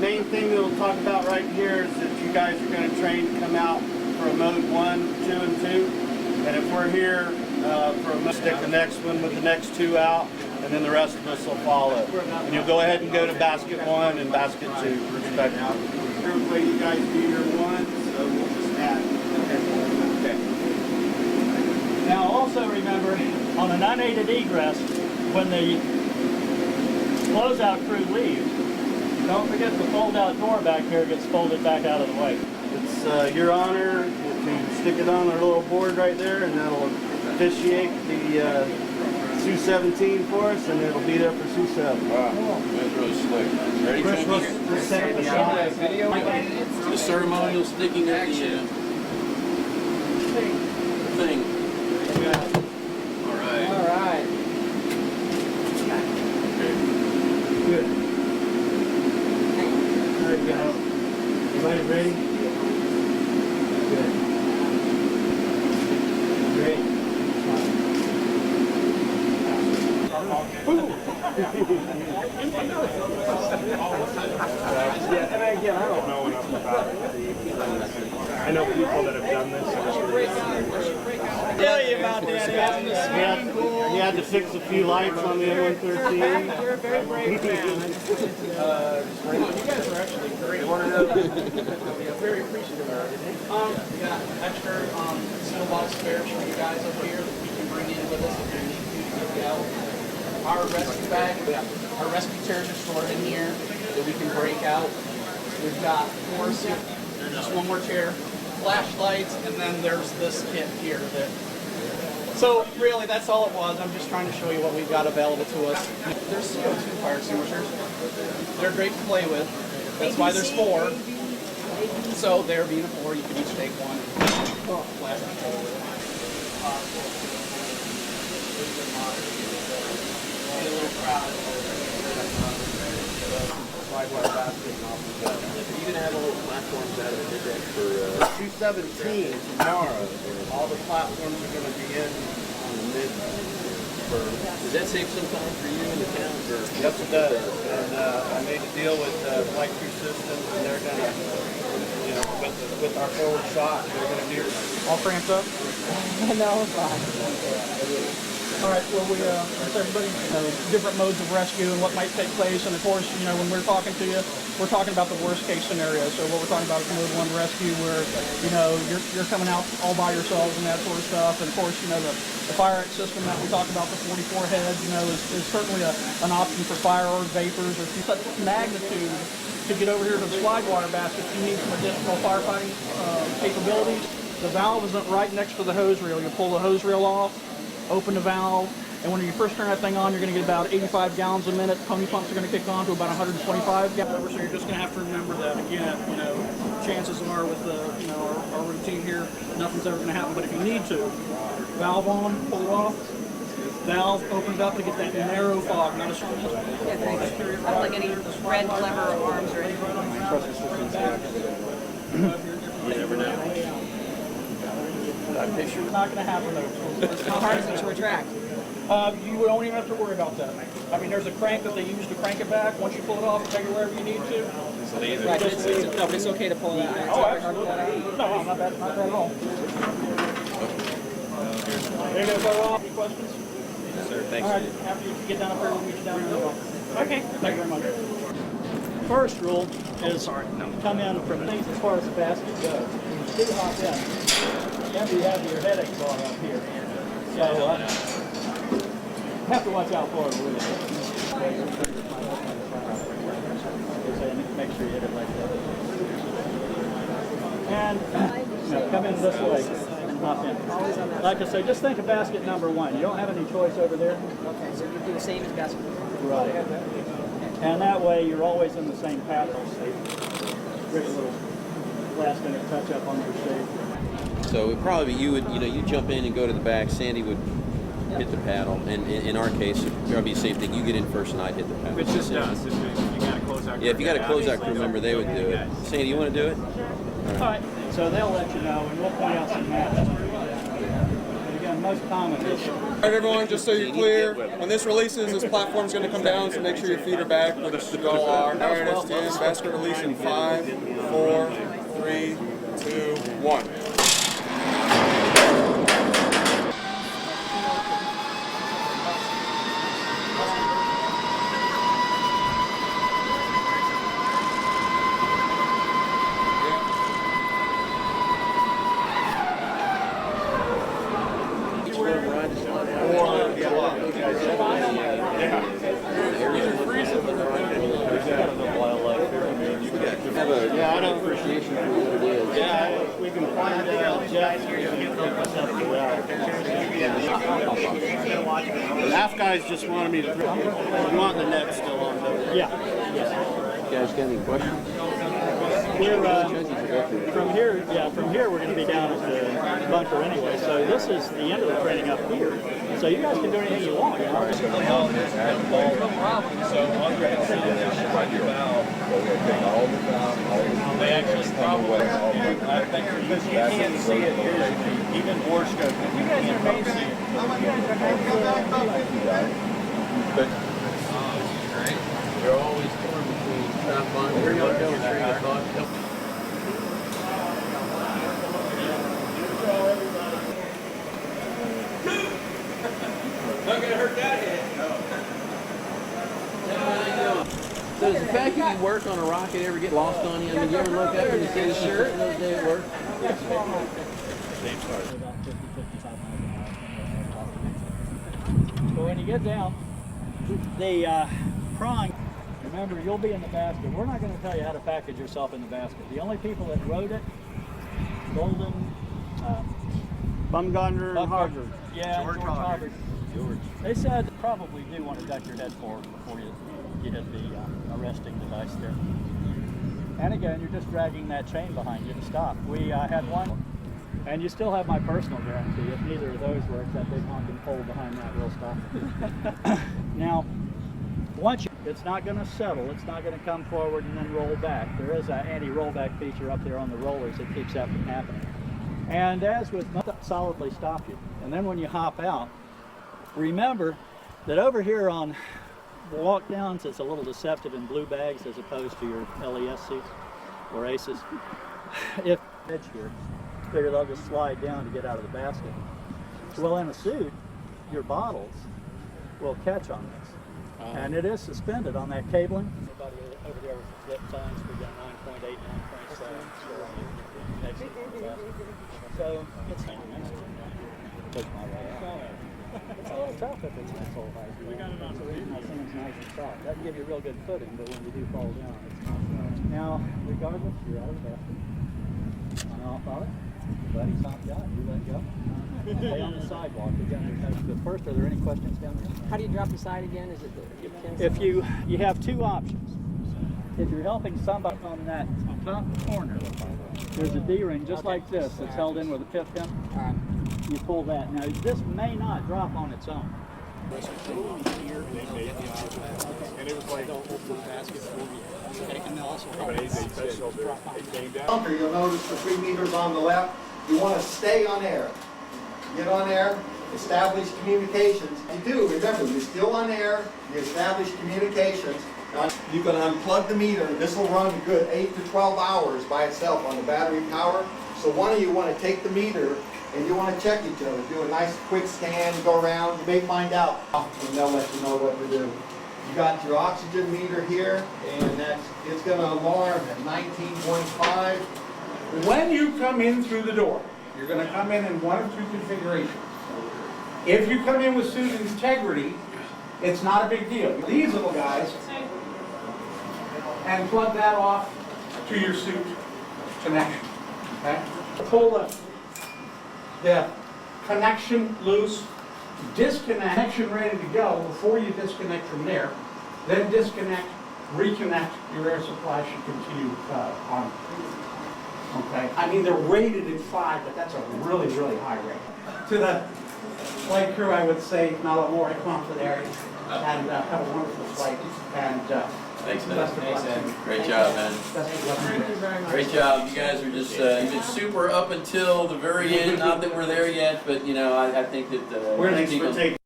main thing that we'll talk about right here is that you guys are going to train to come out for a mode 1, 2, and 2. And if we're here for a mode, stick the next one with the next 2 out, and then the rest of us will follow. And you'll go ahead and go to basket 1 and basket 2, respectively. The way you guys do your 1, so we'll just add. Okay. Now also remember, on a non-aided egress, when the closeout crew leaves, don't forget the fold-out door back here gets folded back out of the way. It's your honor to stick it on our little board right there, and that'll officiate the Sioux 17 for us, and it'll be there for Sioux 7. Wow, that's really slick. Ready, Chris, let's set the shot. The ceremonial sticking of the thing. All right. All right. Good. There you go. Everybody ready? Good. Great. Yeah, and again, I don't know enough about it. I know people that have done this. Tell you about that. He had to fix a few lights on the N113. You're a very brave man. You guys are actually great. Very appreciative of it. We got extra center box spares for you guys up here that we can bring in with us if you need to get out. Our rescue bag, our rescue chairs are stored in here that we can break out. We've got just one more chair, flashlights, and then there's this kit here. So really, that's all it was. I'm just trying to show you what we've got available to us. There's CO2 fire extinguishers. They're great to play with. That's why there's 4. So there being 4, you can each take one. A little crowd. You can have all the platforms out of the deck for 217 tomorrow. All the platforms are going to be in on the mid. Does that save some time for you and the town? Yes, it does. And I made a deal with Flight Crew Systems, and they're going to, you know, with our forward shot, they're going to do All cramped up? No, it's fine. All right, well, we everybody, different modes of rescue and what might take place. And of course, you know, when we're talking to you, we're talking about the worst case scenario. So what we're talking about is mode 1 rescue, where, you know, you're coming out all by yourselves and that sort of stuff. And of course, you know, the fire exit system that we talked about, the 44 heads, you know, is certainly an option for fire or vapors or such magnitude. To get over here to the slide water basket, you need some additional firefighting capabilities. The valve isn't right next to the hose reel. You pull the hose reel off, open the valve, and when you first turn that thing on, you're going to get about 85 gallons a minute. Pony pumps are going to kick on to about 125 gallons. So you're just going to have to remember that. Again, you know, chances are with you know, our routine here, nothing's ever going to happen. But if you need to, valve on, pull it off, valve opens up to get that narrow fog, not a straight. Yeah, thanks. I don't like any red, clever arms or anything. You never know. It's not going to happen though. How hard is it to retract? You don't even have to worry about that. I mean, there's a crank that they use to crank it back. Once you pull it off, take it wherever you need to. Right, but no, but it's okay to pull that. Oh, absolutely. No, not bad at all. There you go, any questions? Yes, sir. Thanks. All right, after you get down up there, we'll meet you down there. Okay, thank you very much. First rule is come in from things as far as the basket goes. Do hop in. After you have your headache bar up here. So have to watch out for it really. Make sure you hit it like that. And come in this way and hop in. Like I say, just think of basket number 1. You don't have any choice over there. Okay, so you do the same as basket. Right. And that way you're always in the same pattern. Rich little last minute touch up on your shape. So it probably you would, you know, you jump in and go to the back. Sandy would hit the paddle, and in our case, it would probably be the same thing. You get in first, and I hit the paddle. It's just us. If you got a closeout crew. Yeah, if you got a closeout crew member, they would do it. Sandy, you want to do it? All right. So they'll let you know, and we'll point out some maps. And again, most common is. All right, everyone, just so you're clear, when this releases, this platform's going to come down, so make sure your feet are back, which you all are. All right, stand. release, basket release in 5, 4, 3, 2, 1. Yeah, I don't appreciation for what it is. Yeah, we can find Jeff. Half guys just wanted me to. You want the net still on though? Yeah. You guys got any questions? We're from here. Yeah, from here we're going to be down at the bunker anyway. So this is the end of the training up here. So you guys can do anything you want. They actually probably, I think, because you can't see it visually, even more scope. You guys are amazing. You're always torn between stop on where you're going to train of thought. Not gonna hurt that head. So does the fact that you work on a rocket ever get lost on you? I mean, you ever look up and see the shirt those days at work? So when you get down, the prong, remember you'll be in the basket. We're not going to tell you how to package yourself in the basket. The only people that wrote it, Golden, Bumgarner and Harvard. yeah, George Harvard. They said probably do want to duck your head forward before you hit the arresting device there. And again, you're just dragging that chain behind you to stop. We had one, and you still have my personal guarantee. If neither of those works, that big honking pole behind that will stop. Now, once it's not going to settle, it's not going to come forward and then roll back. There is an anti-rollback feature up there on the rollers that keeps that from happening. And as with solidly stop you. And then when you hop out, remember that over here on walk downs, it's a little deceptive in blue bags as opposed to your LES seats or ACEs. If edge here, figure they'll just slide down to get out of the basket. Well, in a suit, your bottles will catch on this. And it is suspended on that cabling. Everybody over there with the flip phones, we got 9.8, 9.7. So it's it's a little tough if it's an asshole high. We got it on the nice and soft. That can give you a real good footing, but when you do fall down, it's not. Now, regardless, you're out of the basket. On off of it. Buddy's hopped out. You let go. Stay on the sidewalk. But first, are there any questions down there? How do you drop the side again? Is it the If you have two options. If you're helping somebody on that top corner, there's a D-ring just like this that's held in with a pip pin. All right. You pull that. Now, this may not drop on its own. And it was like, don't open the basket for me. And also, They came down. Bunker, you'll notice the 3 meters on the left. You want to stay on air. Get on air, establish communications. You do, remember, you're still on air, you establish communications. Now, you can unplug the meter. This will run a good 8 to 12 hours by itself on the battery power. So one of you want to take the meter and you want to check each other. Do a nice quick scan, go around. You may find out, and they'll let you know what to do. You got your oxygen meter here, and it's going to alarm at 19.5. When you come in through the door, you're going to come in one of two configurations. If you come in with suit integrity, it's not a big deal. These little guys, and plug that off to your suit connection. Okay? Pull the connection loose, disconnect, connection ready to go before you disconnect from there. Then disconnect, reconnect. Your air supply should continue on. Okay, I mean they're rated at 5, but that's a really, really high rate. To the flight crew, I would say, now more accommodating, and have a wonderful flight. And Thanks, man. best of luck. Great job, man. Best of luck. Thank you very much. Great job. You guys are just, you've been super up until the very end. Not that we're there yet, but, you know, I think that... Thanks for taking